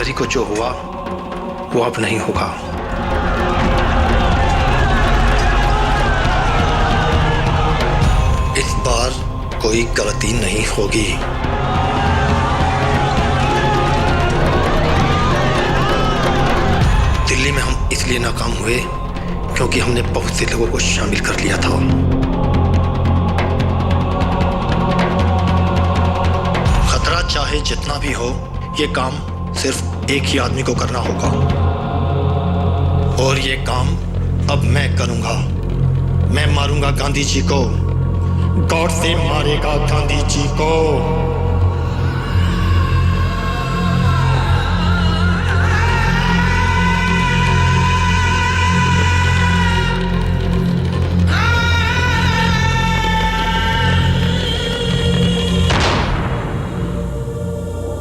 जनवरी को जो हुआ वो अब नहीं होगा। इस बार कोई गलती नहीं होगी। दिल्ली में हम इसलिए नाकाम हुए क्योंकि हमने बहुत से लोगों को शामिल कर लिया था। खतरा चाहे जितना भी हो, ये काम सिर्फ एक ही आदमी को करना होगा और ये काम अब मैं करूंगा। मैं मारूंगा गांधी जी को। गॉड से मारेगा गांधी जी को।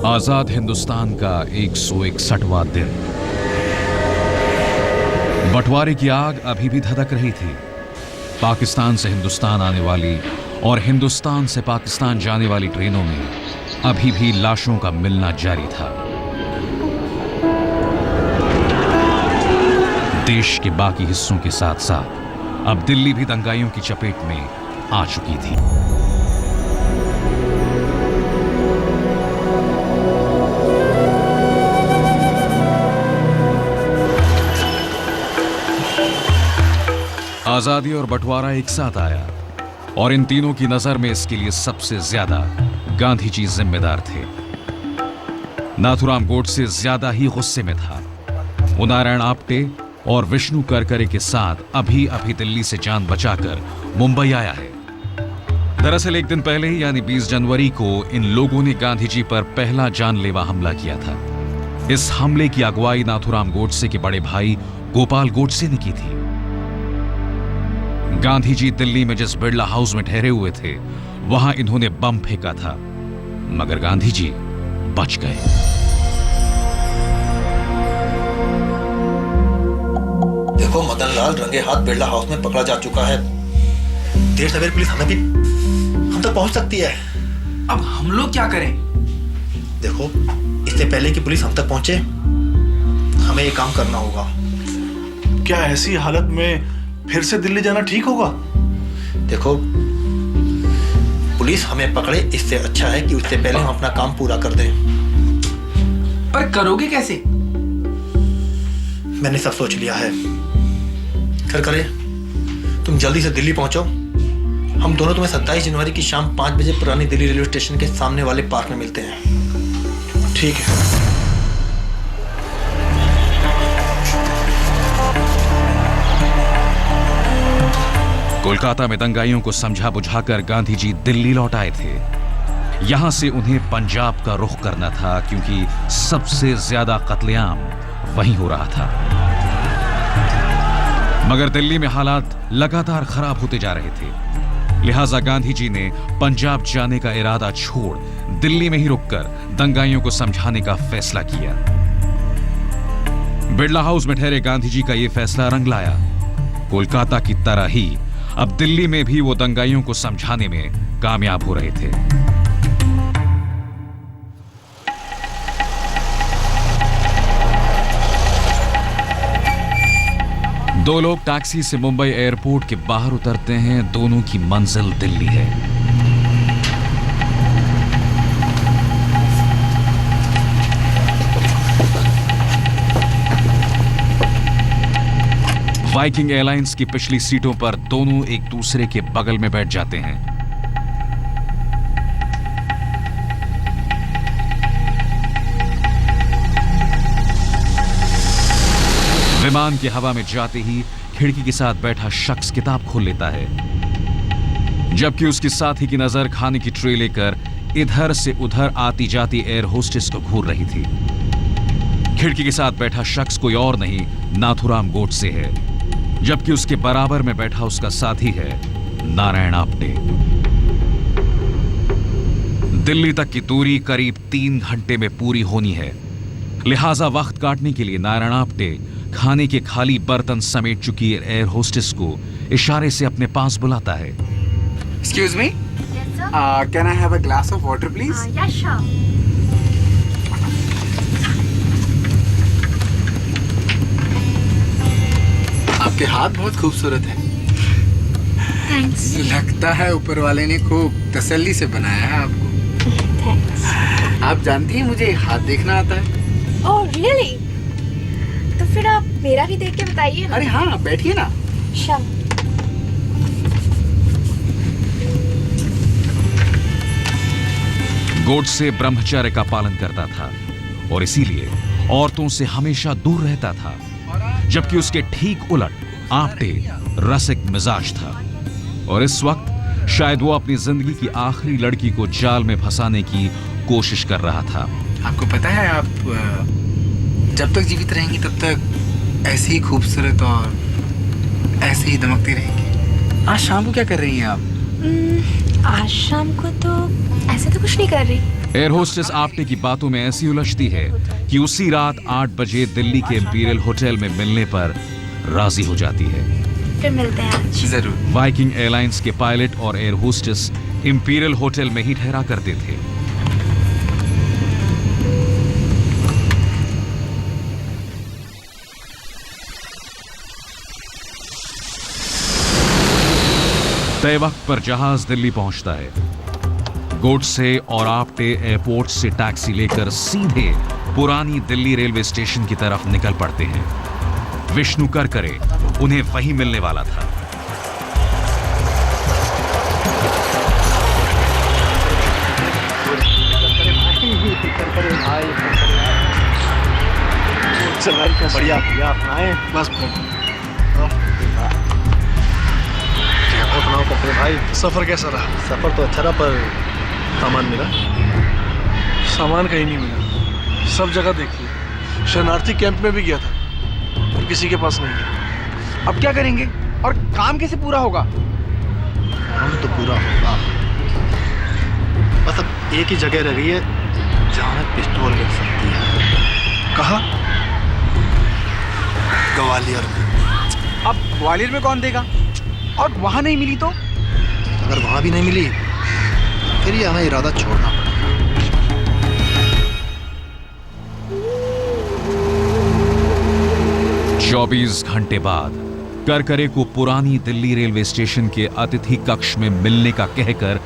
आजाद हिंदुस्तान का 161वां दिन। बंटवारे की आग अभी भी धधक रही थी। पाकिस्तान से हिंदुस्तान आने वाली और हिंदुस्तान से पाकिस्तान जाने वाली ट्रेनों में अभी भी लाशों का मिलना जारी था। देश के बाकी हिस्सों के साथ साथ अब दिल्ली भी दंगाइयों की चपेट में आ चुकी थी। आजादी और बंटवारा एक साथ आया और इन तीनों की नजर में इसके लिए सबसे ज्यादा गांधी जी जिम्मेदार थे। नाथूराम गोडसे ज्यादा ही गुस्से में था। वो नारायण आप्टे और विष्णु करकरे के साथ अभी अभी दिल्ली से जान बचाकर मुंबई आया है। दरअसल एक दिन पहले ही यानी 20 जनवरी को इन लोगों ने गांधी जी पर पहला जानलेवा हमला किया था। इस हमले की अगुवाई नाथूराम गोडसे के बड़े भाई गोपाल गोडसे ने की थी। गांधी जी दिल्ली में जिस बिरला हाउस में ठहरे हुए थे वहां इन्होंने बम फेंका था, मगर गांधी जी बच गए। देखो मदन लाल रंगे हाथ बिरला हाउस में पकड़ा जा चुका है। देर सवेर पुलिस हमें भी हम तक पहुंच सकती है। अब हम लोग क्या करें? देखो, इससे पहले कि पुलिस हम तक पहुंचे हमें ये काम करना होगा। क्या ऐसी हालत में फिर से दिल्ली जाना ठीक होगा? देखो, पुलिस हमें पकड़े इससे अच्छा है कि उससे पहले हम अपना काम पूरा कर दें। पर करोगे कैसे? मैंने सब सोच लिया है। करकरे, तुम जल्दी से दिल्ली पहुंचो। हम दोनों तुम्हें 27 जनवरी की शाम 5 बजे पुरानी दिल्ली रेलवे स्टेशन के सामने वाले पार्क में मिलते हैं। ठीक है। कोलकाता में दंगाइयों को समझा बुझाकर गांधी जी दिल्ली लौट आए थे। यहां से उन्हें पंजाब का रुख करना था क्योंकि सबसे ज्यादा कत्लेआम वहीं हो रहा था। मगर दिल्ली में हालात लगातार खराब होते जा रहे थे। लिहाजा गांधी जी ने पंजाब जाने का इरादा छोड़ दिल्ली में ही रुककर दंगाइयों को समझाने का फैसला किया। बिरला हाउस में ठहरे गांधी जी का यह फैसला रंग लाया। कोलकाता की तरह ही अब दिल्ली में भी वो दंगाइयों को समझाने में कामयाब हो रहे थे। दो लोग टैक्सी से मुंबई एयरपोर्ट के बाहर उतरते हैं। दोनों की मंजिल दिल्ली है। वाइकिंग एयरलाइंस की पिछली सीटों पर दोनों एक दूसरे के बगल में बैठ जाते हैं। विमान की हवा में जाते ही खिड़की के साथ बैठा शख्स किताब खोल लेता है, जबकि उसके साथी की नजर खाने की ट्रे लेकर इधर से उधर आती जाती एयर होस्टेस को घूर रही थी। खिड़की के साथ बैठा शख्स कोई और नहीं नाथूराम गोडसे है, जबकि उसके बराबर में बैठा उसका साथी है नारायण आप्टे। दिल्ली तक की दूरी करीब 3 घंटे में पूरी होनी है। लिहाजा वक्त काटने के लिए नारायण आप्टे खाने के खाली बर्तन समेट चुकी एयर होस्टेस को इशारे से अपने पास बुलाता है। Excuse me? Yes, sir. Can I have a glass of water, please? Yeah, sure. आपके हाथ बहुत खूबसूरत है। थैंक्स। लगता है ऊपर वाले ने खूब तसल्ली से बनाया है आपको। थैंक्स। आप जानती हैं मुझे हाथ देखना आता है। Oh really? तो फिर आप मेरा भी देख के बताइए ना। अरे हाँ, बैठिए ना। शम। गोडसे ब्रह्मचर्य का पालन करता था और इसीलिए औरतों से हमेशा दूर रहता था, जबकि उसके ठीक उलट आपटे रसिक मिजाज था और इस वक्त शायद वो अपनी जिंदगी की आखिरी लड़की को जाल में फंसाने की कोशिश कर रहा था। आपको पता है, आप जब तक जीवित रहेंगी तब तक ऐसे ही खूबसूरत और ऐसे ही दमकती रहेंगी। आज शाम को क्या कर रही हैं आप? आज शाम को तो ऐसे तो कुछ नहीं कर रही। एयर होस्टेस आपटे की बातों में ऐसी उलझती है कि उसी रात 8 बजे दिल्ली के इंपीरियल होटल में मिलने पर राजी हो जाती है। फिर मिलते हैं आज। जरूर। वाइकिंग एयरलाइंस के पायलट और एयर होस्टेस इंपीरियल होटल में ही ठहरा करते थे। तय वक्त पर जहाज दिल्ली पहुंचता है। गोडसे और आपटे एयरपोर्ट से टैक्सी लेकर सीधे पुरानी दिल्ली रेलवे स्टेशन की तरफ निकल पड़ते हैं। विष्णु करकरे उन्हें वहीं मिलने वाला था। बढ़िया बढ़िया अपनाए बस। कपड़े भाई, सफर कैसा रहा? सफर तो अच्छा रहा पर सामान मिला? सामान कहीं नहीं मिला, सब जगह देख लिया। शरणार्थी कैंप में भी गया था, पर किसी के पास नहीं है। अब क्या करेंगे और काम कैसे पूरा होगा? काम तो पूरा होगा, बस अब एक ही जगह रह गई है जहाँ मैं पिस्तौल रख सकती है। कहा? ग्वालियर में। अब ग्वालियर में कौन देगा? और वहां नहीं मिली तो? अगर वहां भी नहीं मिली फिर ये हमें इरादा छोड़ना पड़ेगा। 24 घंटे बाद करकरे को पुरानी दिल्ली रेलवे स्टेशन के अतिथि कक्ष में मिलने का कहकर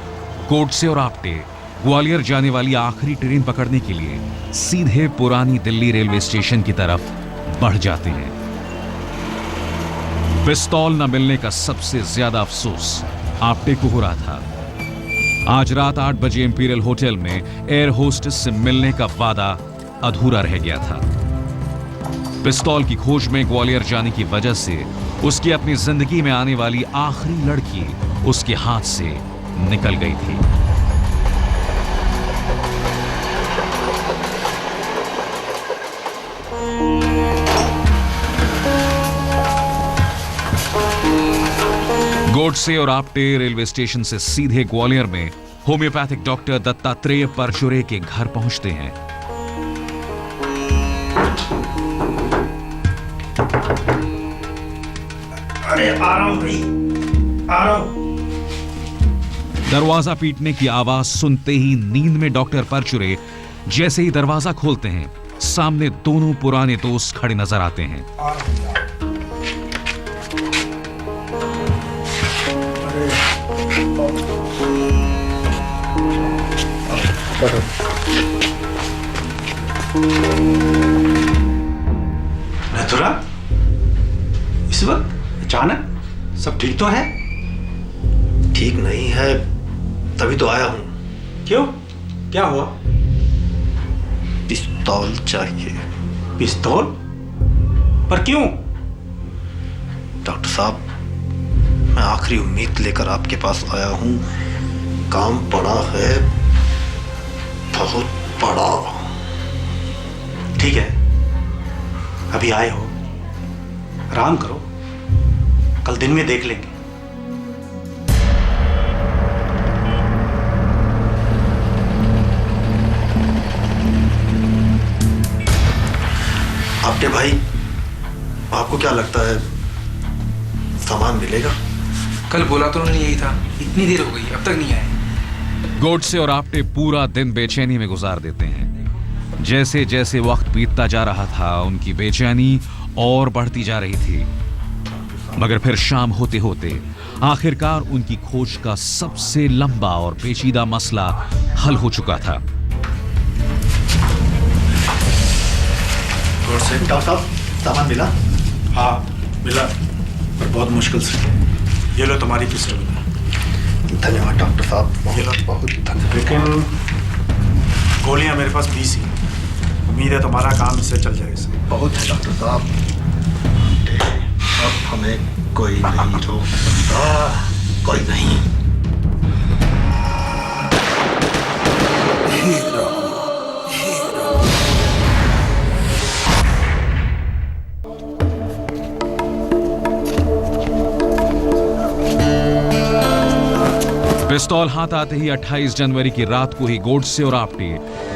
गोडसे और आपटे ग्वालियर जाने वाली आखिरी ट्रेन पकड़ने के लिए सीधे पुरानी दिल्ली रेलवे स्टेशन की तरफ बढ़ जाते हैं। पिस्तौल न मिलने का सबसे ज्यादा अफसोस आपटे को हो रहा था। आज रात 8 बजे इंपीरियल होटल में एयर होस्टेस से मिलने का वादा अधूरा रह गया था। पिस्तौल की खोज में ग्वालियर जाने की वजह से उसकी अपनी जिंदगी में आने वाली आखिरी लड़की उसके हाथ से निकल गई थी। गोडसे और आपटे रेलवे स्टेशन से सीधे ग्वालियर में होम्योपैथिक डॉक्टर दत्तात्रेय परचुरे के घर पहुंचते हैं। अरे आ रहा हूं भाई, आ रहा हूं। दरवाजा पीटने की आवाज सुनते ही नींद में डॉक्टर परचुरे जैसे ही दरवाजा खोलते हैं, सामने दोनों पुराने दोस्त खड़े नजर आते हैं। मथुरा, इस वक्त अचानक सब ठीक तो है? ठीक नहीं है तभी तो आया हूं। क्यों, क्या हुआ? पिस्तौल चाहिए। पिस्तौल? पर क्यों? डॉक्टर साहब, मैं आखिरी उम्मीद लेकर आपके पास आया हूं। काम पड़ा है, बहुत बड़ा। ठीक है, अभी आए हो, आराम करो, कल दिन में देख लेंगे। आपके भाई, आपको क्या लगता है सामान मिलेगा? कल बोला तो उन्होंने यही था, इतनी देर हो गई अब तक नहीं आए। गोडसे और आपटे पूरा दिन बेचैनी में गुजार देते हैं। जैसे जैसे वक्त बीतता जा रहा था, उनकी बेचैनी और बढ़ती जा रही थी। मगर फिर शाम होते होते आखिरकार उनकी खोज का सबसे लंबा और पेचीदा मसला हल हो चुका था। डॉक्टर साहब, सामान मिला? हाँ मिला, पर बहुत मुश्किल से। ये लो तुम्हारी पिस्टल। धन्यवाद डॉक्टर साहब, ये लो। बहुत धन्यवाद। लेकिन गोलियां मेरे पास 20 ही। उम्मीद है तुम्हारा काम इससे चल जाएगा। बहुत है डॉक्टर साहब, अब हमें कोई नहीं रोक सकता, कोई नहीं। पिस्तौल हाथ आते ही 28 जनवरी की रात को ही गोडसे और आप्टे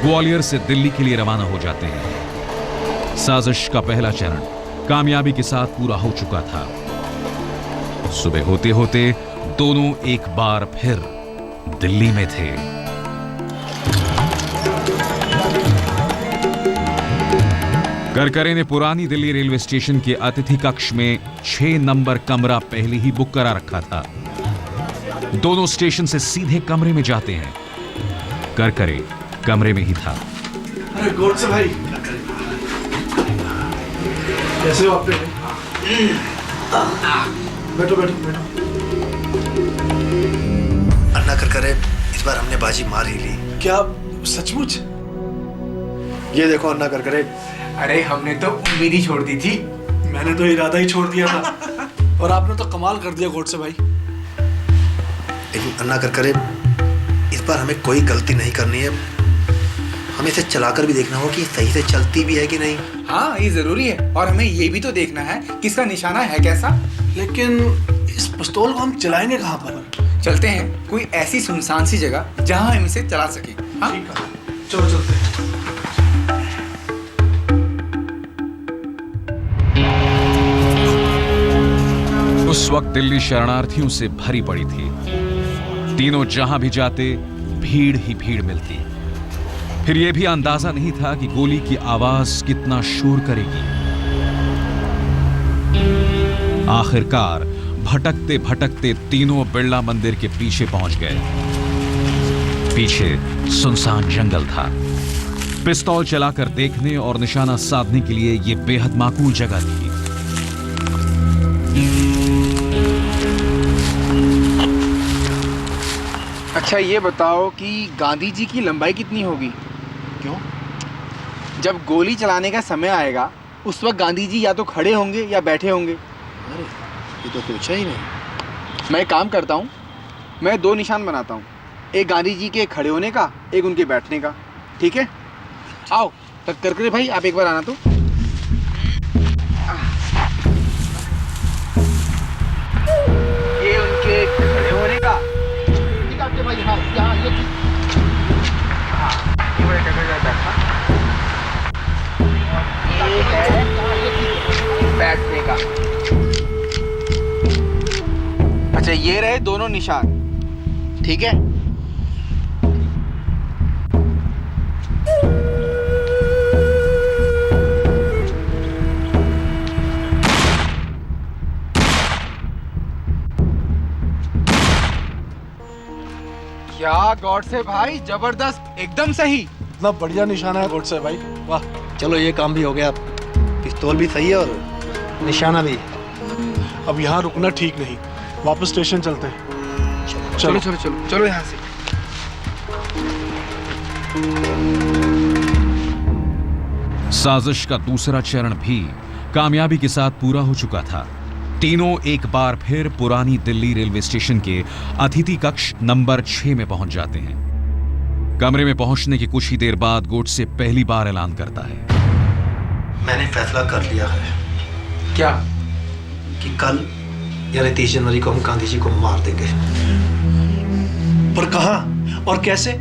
ग्वालियर से दिल्ली के लिए रवाना हो जाते हैं। साजिश का पहला चरण कामयाबी के साथ पूरा हो चुका था। सुबह होते होते दोनों एक बार फिर दिल्ली में थे। करकरे ने पुरानी दिल्ली रेलवे स्टेशन के अतिथि कक्ष में 6 नंबर कमरा पहले ही बुक करा रखा था। दोनों स्टेशन से सीधे कमरे में जाते हैं। करकरे कमरे में ही था। अरे गोडसे भाई, कैसे हो आप? बैठो बैठो बैठो। अन्ना करकरे, इस बार हमने बाजी मार ही ली। क्या सचमुच? ये देखो अन्ना करकरे। अरे हमने तो उम्मीद ही छोड़ दी थी। मैंने तो इरादा ही छोड़ दिया था और आपने तो कमाल कर दिया गोडसे भाई। लेकिन अन्ना करकरे, इस बार हमें कोई गलती नहीं करनी है। हमें इसे चलाकर भी देखना होगा कि सही से चलती भी है कि नहीं। हाँ ये जरूरी है, और हमें ये भी तो देखना है कि इसका निशाना है कैसा। लेकिन इस पिस्तौल को हम चलाएंगे कहाँ पर? चलते हैं कोई ऐसी सुनसान सी जगह जहाँ हम इसे चला सकें। हाँ ठीक है, चलो चलते हैं। उस वक्त दिल्ली शरणार्थियों से भरी पड़ी थी। तीनों जहां भी जाते भीड़ ही भीड़ मिलती। फिर यह भी अंदाजा नहीं था कि गोली की आवाज कितना शोर करेगी। आखिरकार भटकते भटकते तीनों बिरला मंदिर के पीछे पहुंच गए। पीछे सुनसान जंगल था। पिस्तौल चलाकर देखने और निशाना साधने के लिए यह बेहद माकूल जगह थी। अच्छा ये बताओ कि गांधी जी की लंबाई कितनी होगी? क्यों? जब गोली चलाने का समय आएगा उस वक्त गांधी जी या तो खड़े होंगे या बैठे होंगे। अरे ये तो सोचा ही नहीं। मैं एक काम करता हूँ, मैं 2 निशान बनाता हूँ, एक गांधी जी के खड़े होने का, एक उनके बैठने का। ठीक है, आओ तब करकरे भाई आप एक बार आना तो। ये उनके खड़े होने का। भाई हाँ यहाँ ये बड़े बैठा। ये है बैठने का। अच्छा ये रहे दोनों निशान। ठीक है, क्या गोडसे भाई, जबरदस्त, एकदम सही। इतना बढ़िया निशाना है गोडसे भाई, वाह। चलो ये काम भी हो गया। पिस्तौल भी सही है और निशाना भी। अब यहाँ रुकना ठीक नहीं, वापस स्टेशन चलते हैं। चलो चलो चलो चलो यहाँ से। साजिश का दूसरा चरण भी कामयाबी के साथ पूरा हो चुका था। तीनों एक बार फिर पुरानी दिल्ली रेलवे स्टेशन के अतिथि कक्ष नंबर 6 में पहुंच जाते हैं। कमरे में पहुंचने की कुछ ही देर बाद गोडसे पहली बार ऐलान करता है, मैंने फैसला कर लिया है। क्या? कि कल यानी 30 जनवरी को हम गांधी जी को मार देंगे। पर कहाँ और कैसे?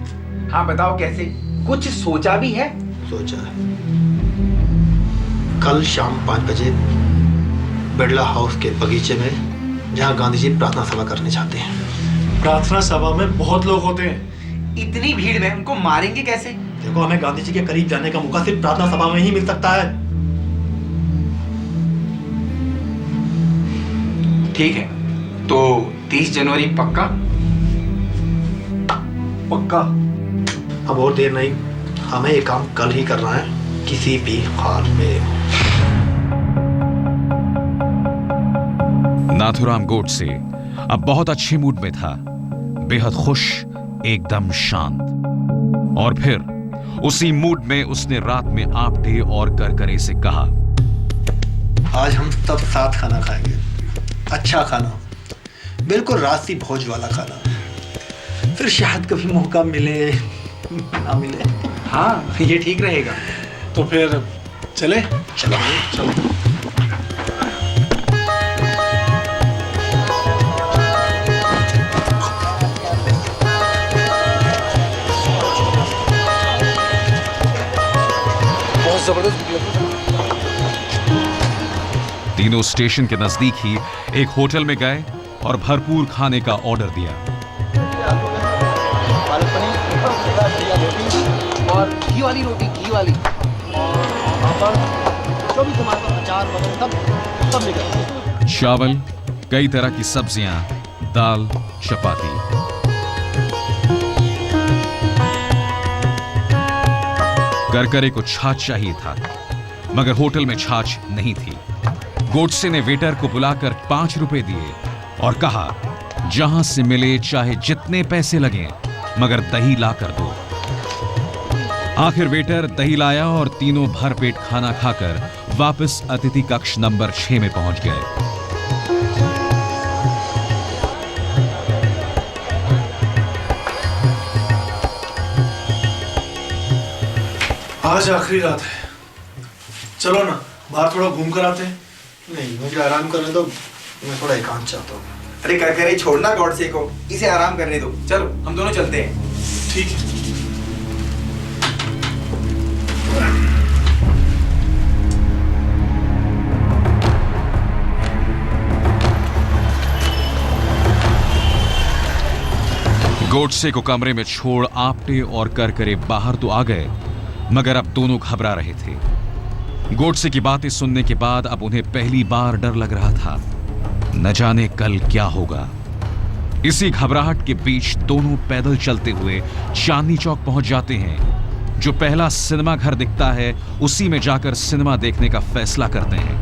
हाँ बताओ कैसे, कुछ सोचा भी है? सोचा है। कल शाम 5 बजे बिरला हाउस के बगीचे में, जहां गांधी जी प्रार्थना सभा करने जाते हैं। प्रार्थना सभा में बहुत लोग होते हैं। इतनी भीड़ में उनको मारेंगे कैसे? देखो, हमें गांधी जी के करीब जाने का मौका सिर्फ प्रार्थना सभा में ही मिल सकता है। ठीक है, तो 30 जनवरी पक्का? पक्का। अब और देर नहीं, हमें ये काम कल ही करना है, किसी भी हाल में। नाथुराम गोडसे अब बहुत अच्छे मूड में था, बेहद खुश, एकदम शांत। और फिर उसी मूड में उसने रात में आपटे और करकरे से कहा, आज हम सब साथ खाना खाएंगे, अच्छा खाना, बिल्कुल राशि भोज वाला खाना। फिर शायद कभी मौका मिले ना मिले। हाँ, ये ठीक रहेगा। तो फिर चले? चलो चलो। बहुत जबरदस्त लगी। तीनों स्टेशन के नजदीक ही एक होटल में गए और भरपूर खाने का ऑर्डर दिया। और घी वाली रोटी, घी वाली। चावल, कई तरह की सब्जियां, दाल, चपाती। करकरे को छाछ चाहिए था, मगर होटल में छाछ नहीं थी। गोडसे ने वेटर को बुलाकर 5 रुपए दिए और कहा, जहां से मिले चाहे जितने पैसे लगे, मगर दही ला कर दो। आखिर वेटर दही लाया और तीनों भरपेट खाना खाकर वापस अतिथि कक्ष नंबर 6 में पहुंच गए। आज आखिरी रात है, चलो ना बाहर थोड़ा घूम कर आते हैं। नहीं, मुझे आराम करने दो, मैं थोड़ा एकांत चाहता हूँ। अरे करकरे छोड़ना गॉडसे को, इसे आराम करने दो। चलो हम दोनों चलते हैं। ठीक है। गोडसे को कमरे में छोड़ आपटे और करकरे बाहर तो आ गए, मगर अब दोनों घबरा रहे थे। गोडसे की बातें सुनने के बाद अब उन्हें पहली बार डर लग रहा था, न जाने कल क्या होगा। इसी घबराहट के बीच दोनों पैदल चलते हुए चांदनी चौक पहुंच जाते हैं। जो पहला सिनेमा घर दिखता है, उसी में जाकर सिनेमा देखने का फैसला करते हैं।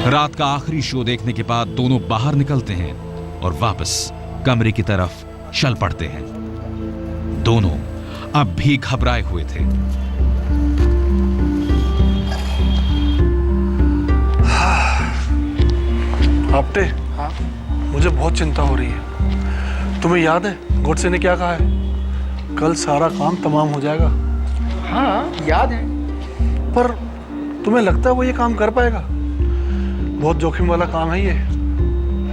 रात का आखिरी शो देखने के बाद दोनों बाहर निकलते हैं और वापस कमरे की तरफ चल पड़ते हैं। दोनों अब भी घबराए हुए थे। आपटे, हाँ? मुझे बहुत चिंता हो रही है। तुम्हें याद है गोडसे ने क्या कहा है? कल सारा काम तमाम हो जाएगा। हाँ, याद है। पर तुम्हें लगता है वो ये काम कर पाएगा? बहुत जोखिम वाला काम है ये।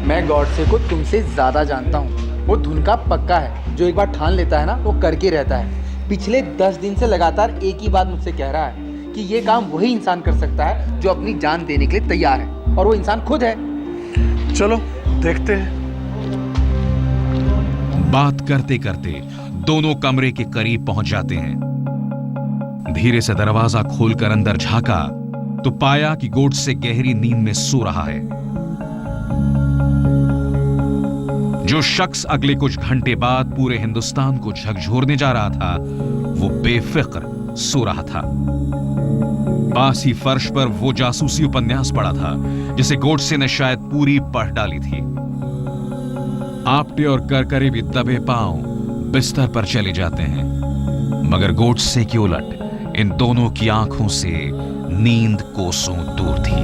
मैं गॉडसे को तुमसे ज़्यादा जानता हूँ। वो धुन का पक्का है, जो एक बार ठान लेता है ना, वो करके रहता है। पिछले 10 दिन से लगातार एक ही बात मुझसे कह रहा है कि ये काम वही इंसान कर सकता है जो अपनी जान देने के लिए तैयार है, और वो इंसान खुद है। चलो देखते हैं। बात करते करते दोनों कमरे के करीब पहुंच जाते हैं। धीरे से दरवाजा खोलकर अंदर झांका तो पाया कि गोडसे गहरी नींद में सो रहा है। जो शख्स अगले कुछ घंटे बाद पूरे हिंदुस्तान को झकझोरने जा रहा था, वो बेफिक्र सो रहा था। पास ही फर्श पर वो जासूसी उपन्यास पड़ा था जिसे गोडसे ने शायद पूरी पढ़ डाली थी। आपटे और करकरे भी दबे पांव बिस्तर पर चले जाते हैं, मगर गोडसे की उलट इन दोनों की आंखों से नींद कोसों दूर थी।